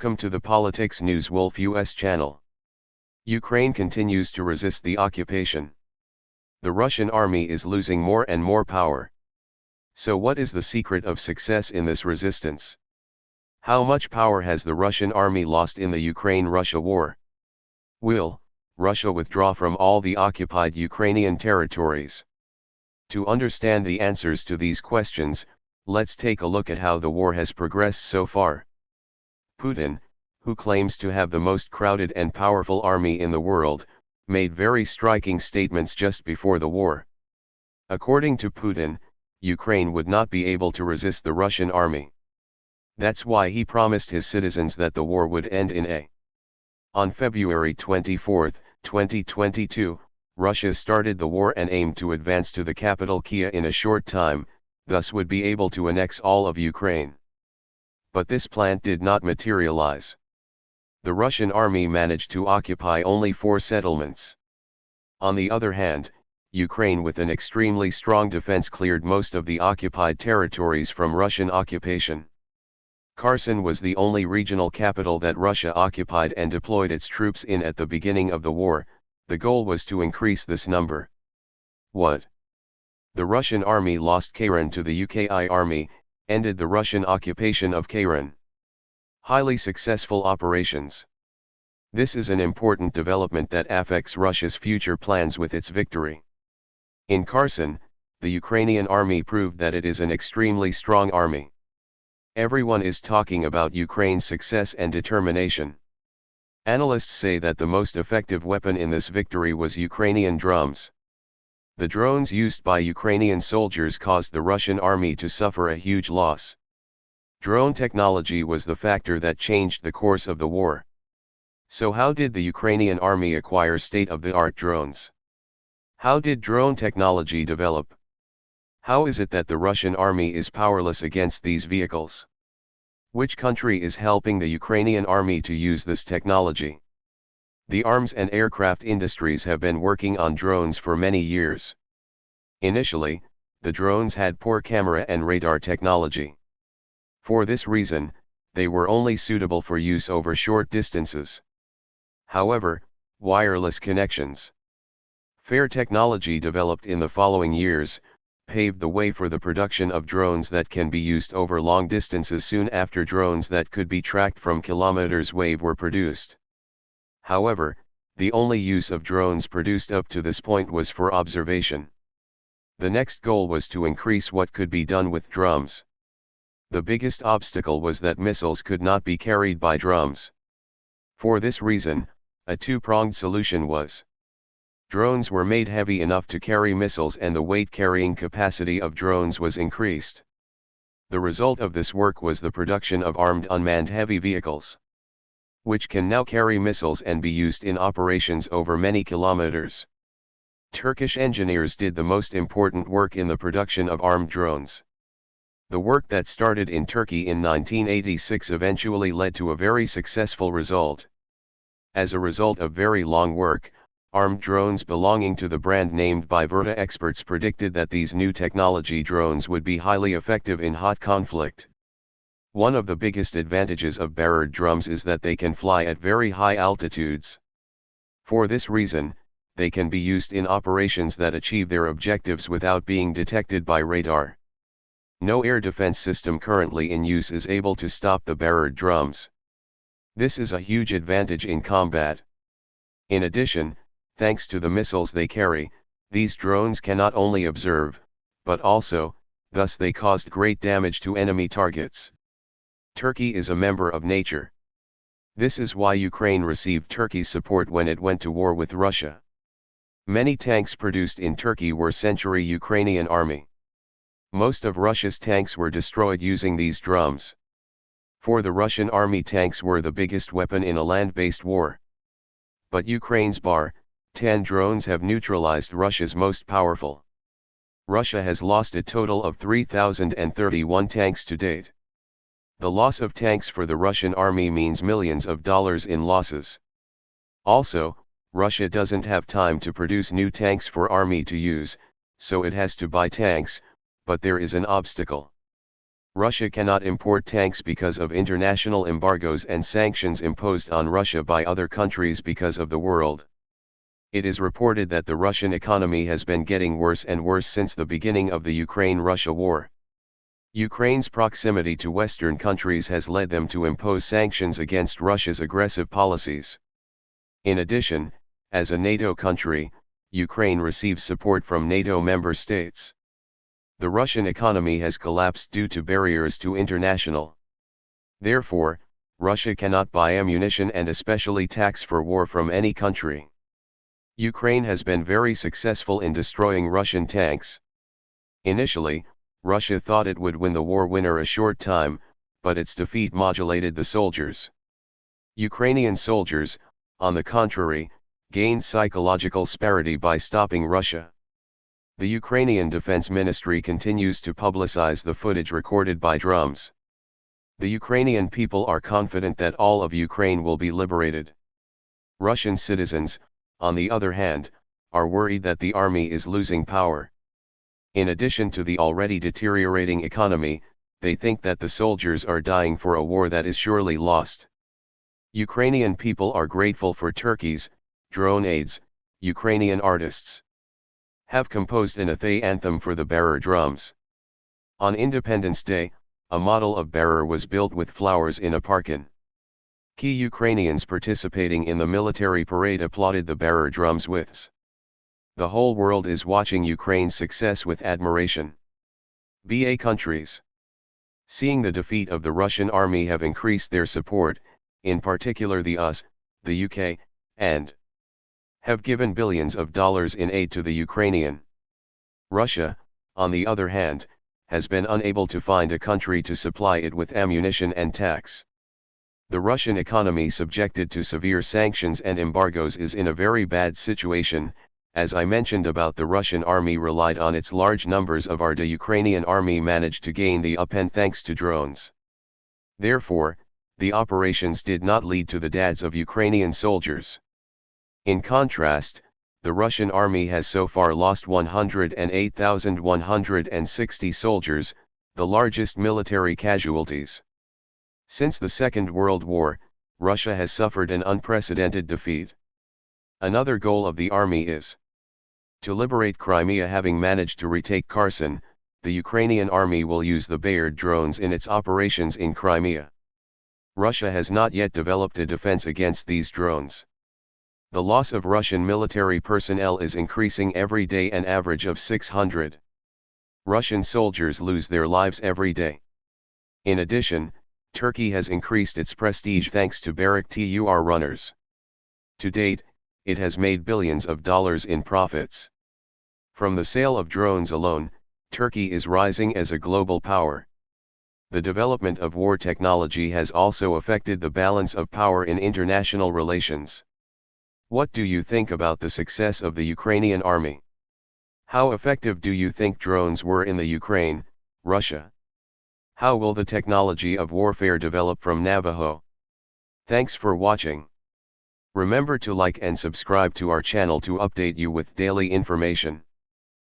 Welcome to the Politics News Wolf US channel. Ukraine continues to resist the occupation. The Russian army is losing more and more power. So what is the secret of success in this resistance? How much power has the Russian army lost in the Ukraine-Russia war? Will Russia withdraw from all the occupied Ukrainian territories? To understand the answers to these questions, let's take a look at how the war has progressed so far. Putin, who claims to have the most crowded and powerful army in the world, made very striking statements just before the war. According to Putin, Ukraine would not be able to resist the Russian army. That's why he promised his citizens that the war would end in a. On February 24, 2022, Russia started the war and aimed to advance to the capital Kyiv in a short time, thus would be able to annex all of Ukraine. But this plan did not materialize. The Russian army managed to occupy only 4 settlements. On the other hand, Ukraine with an extremely strong defense cleared most of the occupied territories from Russian occupation. Kherson was the only regional capital that Russia occupied and deployed its troops in at the beginning of the war. The goal was to increase this number. What? The Russian army lost Kherson to the UKI army, ended the Russian occupation of Kherson. Highly successful operations. This is an important development that affects Russia's future plans with its victory. In Kherson, the Ukrainian army proved that it is an extremely strong army. Everyone is talking about Ukraine's success and determination. Analysts say that the most effective weapon in this victory was Ukrainian drones. The drones used by Ukrainian soldiers caused the Russian army to suffer a huge loss. Drone technology was the factor that changed the course of the war. So how did the Ukrainian army acquire state-of-the-art drones? How did drone technology develop? How is it that the Russian army is powerless against these vehicles? Which country is helping the Ukrainian army to use this technology? The arms and aircraft industries have been working on drones for many years. Initially, the drones had poor camera and radar technology. For this reason, they were only suitable for use over short distances. However, wireless connections, fair technology developed in the following years, paved the way for the production of drones that can be used over long distances. Soon after, drones that could be tracked from kilometers away were produced. However, the only use of drones produced up to this point was for observation. The next goal was to increase what could be done with drones. The biggest obstacle was that missiles could not be carried by drones. For this reason, a two-pronged solution was. Drones were made heavy enough to carry missiles and the weight-carrying capacity of drones was increased. The result of this work was the production of armed unmanned heavy vehicles, which can now carry missiles and be used in operations over many kilometers. Turkish engineers did the most important work in the production of armed drones. The work that started in Turkey in 1986 eventually led to a very successful result. As a result of very long work, armed drones belonging to the brand named by Verta experts predicted that these new technology drones would be highly effective in hot conflict. One of the biggest advantages of barreled drones is that they can fly at very high altitudes. For this reason, they can be used in operations that achieve their objectives without being detected by radar. No air defense system currently in use is able to stop the barreled drones. This is a huge advantage in combat. In addition, thanks to the missiles they carry, these drones cannot only observe, but also, thus they caused great damage to enemy targets. Turkey is a member of NATO. This is why Ukraine received Turkey's support when it went to war with Russia. Many tanks produced in Turkey were Century Ukrainian army. Most of Russia's tanks were destroyed using these drones. For the Russian army, tanks were the biggest weapon in a land-based war. But Ukraine's Bar-10 drones have neutralized Russia's most powerful. Russia has lost a total of 3,031 tanks to date. The loss of tanks for the Russian army means millions of dollars in losses. Also, Russia doesn't have time to produce new tanks for army to use, so it has to buy tanks, but there is an obstacle. Russia cannot import tanks because of international embargoes and sanctions imposed on Russia by other countries because of the world. It is reported that the Russian economy has been getting worse and worse since the beginning of the Ukraine-Russia war. Ukraine's proximity to Western countries has led them to impose sanctions against Russia's aggressive policies. In addition, as a NATO country, Ukraine receives support from NATO member states. The Russian economy has collapsed due to barriers to international. Therefore, Russia cannot buy ammunition and especially tax for war from any country. Ukraine has been very successful in destroying Russian tanks. Initially, Russia thought it would win the war winner a short time, but its defeat modulated the soldiers. Ukrainian soldiers, on the contrary, gained psychological severity by stopping Russia. The Ukrainian Defense Ministry continues to publicize the footage recorded by drums. The Ukrainian people are confident that all of Ukraine will be liberated. Russian citizens, on the other hand, are worried that the army is losing power. In addition to the already deteriorating economy, they think that the soldiers are dying for a war that is surely lost. Ukrainian people are grateful for Turkey's drone aids. Ukrainian artists have composed an anthem for the bearer drums. On Independence Day, a model of bearer was built with flowers in a parkin. Key Ukrainians participating in the military parade applauded the bearer drums with. The whole world is watching Ukraine's success with admiration. BA countries, seeing the defeat of the Russian army, have increased their support, in particular the US, the UK, and have given billions of dollars in aid to the Ukrainian. Russia, on the other hand, has been unable to find a country to supply it with ammunition and tax. The Russian economy, subjected to severe sanctions and embargoes, is in a very bad situation. As I mentioned about, the Russian army relied on its large numbers of the Ukrainian army managed to gain the upper hand thanks to drones. Therefore, the operations did not lead to the deaths of Ukrainian soldiers. In contrast, the Russian army has so far lost 108,160 soldiers, the largest military casualties. Since the Second World War, Russia has suffered an unprecedented defeat. Another goal of the army is to liberate Crimea. Having managed to retake Kherson, the Ukrainian army will use the Bayard drones in its operations in Crimea. Russia has not yet developed a defense against these drones. The loss of Russian military personnel is increasing every day, an average of 600. Russian soldiers lose their lives every day. In addition, Turkey has increased its prestige thanks to Bayraktar runners. To date, it has made billions of dollars in profits. From the sale of drones alone, Turkey is rising as a global power. The development of war technology has also affected the balance of power in international relations. What do you think about the success of the Ukrainian army? How effective do you think drones were in the Ukraine, Russia? How will the technology of warfare develop from Navajo? Thanks for watching. Remember to like and subscribe to our channel to update you with daily information.